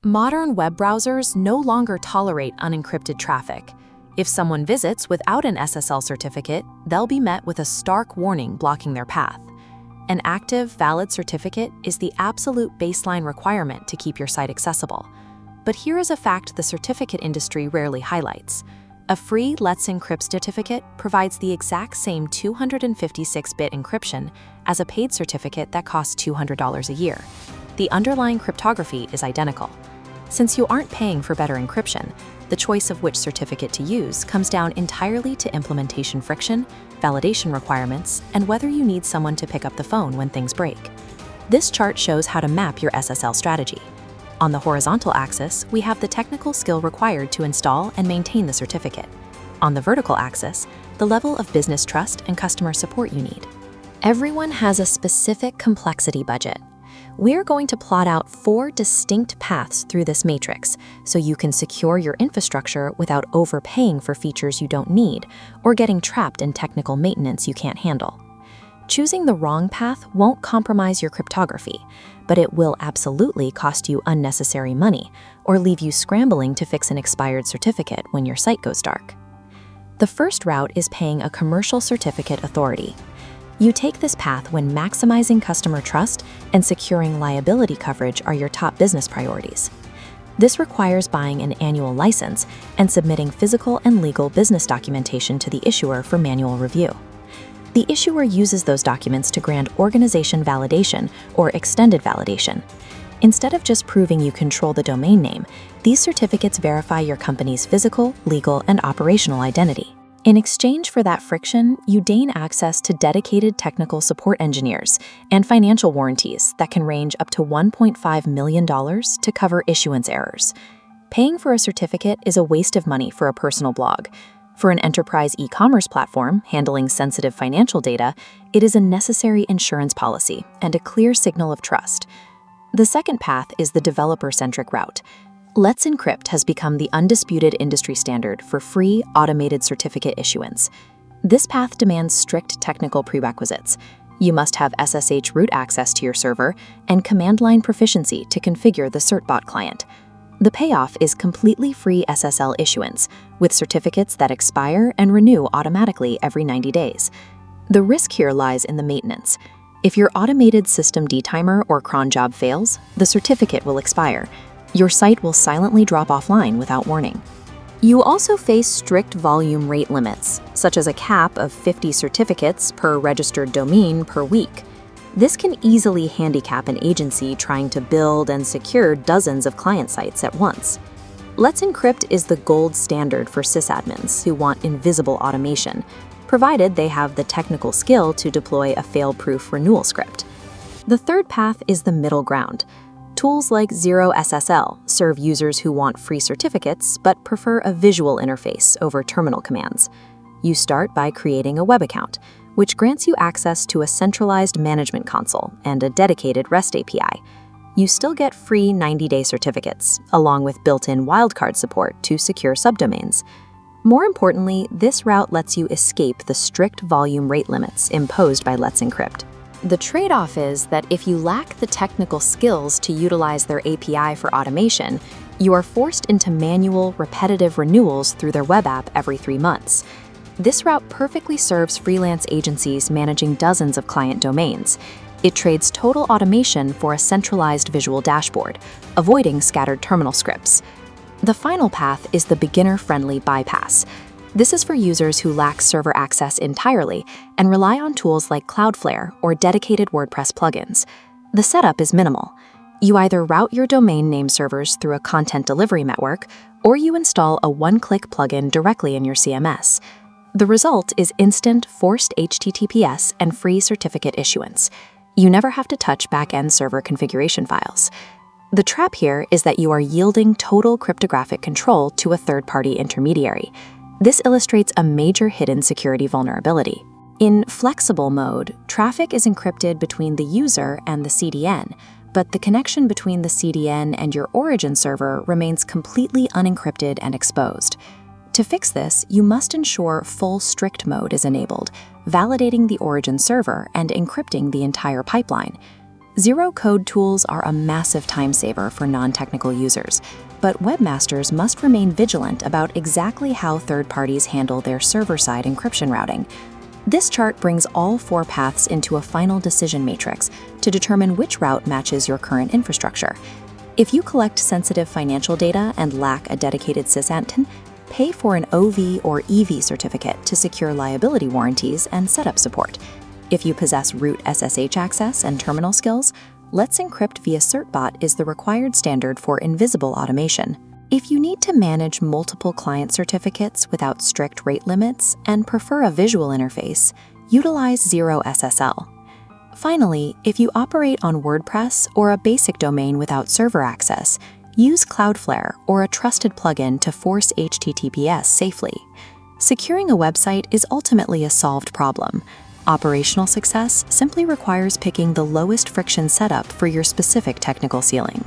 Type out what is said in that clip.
Modern web browsers no longer tolerate unencrypted traffic. If someone visits without an SSL certificate, they'll be met with a stark warning blocking their path. An active, valid certificate is the absolute baseline requirement to keep your site accessible. But here is a fact the certificate industry rarely highlights. A free Let's Encrypt certificate provides the exact same 256-bit encryption as a paid certificate that costs $200 a year. The underlying cryptography is identical. Since you aren't paying for better encryption, the choice of which certificate to use comes down entirely to implementation friction, validation requirements, and whether you need someone to pick up the phone when things break. This chart shows how to map your SSL strategy. On the horizontal axis, we have the technical skill required to install and maintain the certificate. On the vertical axis, the level of business trust and customer support you need. Everyone has a specific complexity budget. We're going to plot out 4 distinct paths through this matrix so you can secure your infrastructure without overpaying for features you don't need or getting trapped in technical maintenance you can't handle. Choosing the wrong path won't compromise your cryptography, but it will absolutely cost you unnecessary money or leave you scrambling to fix an expired certificate when your site goes dark. The first route is paying a commercial certificate authority. You take this path when maximizing customer trust and securing liability coverage are your top business priorities. This requires buying an annual license and submitting physical and legal business documentation to the issuer for manual review. The issuer uses those documents to grant organization validation or extended validation. Instead of just proving you control the domain name, these certificates verify your company's physical, legal, and operational identity. In exchange for that friction, you gain access to dedicated technical support engineers and financial warranties that can range up to $1.5 million to cover issuance errors. Paying for a certificate is a waste of money for a personal blog. For an enterprise e-commerce platform handling sensitive financial data, it is a necessary insurance policy and a clear signal of trust. The second path is the developer-centric route. Let's Encrypt has become the undisputed industry standard for free, automated certificate issuance. This path demands strict technical prerequisites. You must have SSH root access to your server and command line proficiency to configure the certbot client. The payoff is completely free SSL issuance, with certificates that expire and renew automatically every 90 days. The risk here lies in the maintenance. If your automated system detimer or cron job fails, the certificate will expire. Your site will silently drop offline without warning. You also face strict volume rate limits, such as a cap of 50 certificates per registered domain per week. This can easily handicap an agency trying to build and secure dozens of client sites at once. Let's Encrypt is the gold standard for sysadmins who want invisible automation, provided they have the technical skill to deploy a fail-proof renewal script. The third path is the middle ground. Tools like Zero SSL serve users who want free certificates but prefer a visual interface over terminal commands. You start by creating a web account, which grants you access to a centralized management console and a dedicated REST API. You still get free 90-day certificates, along with built-in wildcard support to secure subdomains. More importantly, this route lets you escape the strict volume rate limits imposed by Let's Encrypt. The trade-off is that if you lack the technical skills to utilize their API for automation, you are forced into manual, repetitive renewals through their web app every 3 months. This route perfectly serves freelance agencies managing dozens of client domains. It trades total automation for a centralized visual dashboard, avoiding scattered terminal scripts. The final path is the beginner-friendly bypass. This is for users who lack server access entirely and rely on tools like Cloudflare or dedicated WordPress plugins. The setup is minimal. You either route your domain name servers through a content delivery network, or you install a one-click plugin directly in your CMS. The result is instant, forced HTTPS and free certificate issuance. You never have to touch back-end server configuration files. The trap here is that you are yielding total cryptographic control to a third-party intermediary. This illustrates a major hidden security vulnerability. In flexible mode, traffic is encrypted between the user and the CDN, but the connection between the CDN and your origin server remains completely unencrypted and exposed. To fix this, you must ensure full strict mode is enabled, validating the origin server and encrypting the entire pipeline. Zero-code tools are a massive time saver for non-technical users, but webmasters must remain vigilant about exactly how third parties handle their server-side encryption routing. This chart brings all 4 paths into a final decision matrix to determine which route matches your current infrastructure. If you collect sensitive financial data and lack a dedicated sysadmin, pay for an OV or EV certificate to secure liability warranties and setup support. If you possess root SSH access and terminal skills, Let's Encrypt via CertBot is the required standard for invisible automation. If you need to manage multiple client certificates without strict rate limits and prefer a visual interface, utilize Zero SSL. Finally, if you operate on WordPress or a basic domain without server access, use Cloudflare or a trusted plugin to force HTTPS safely. Securing a website is ultimately a solved problem. Operational success simply requires picking the lowest friction setup for your specific technical ceiling.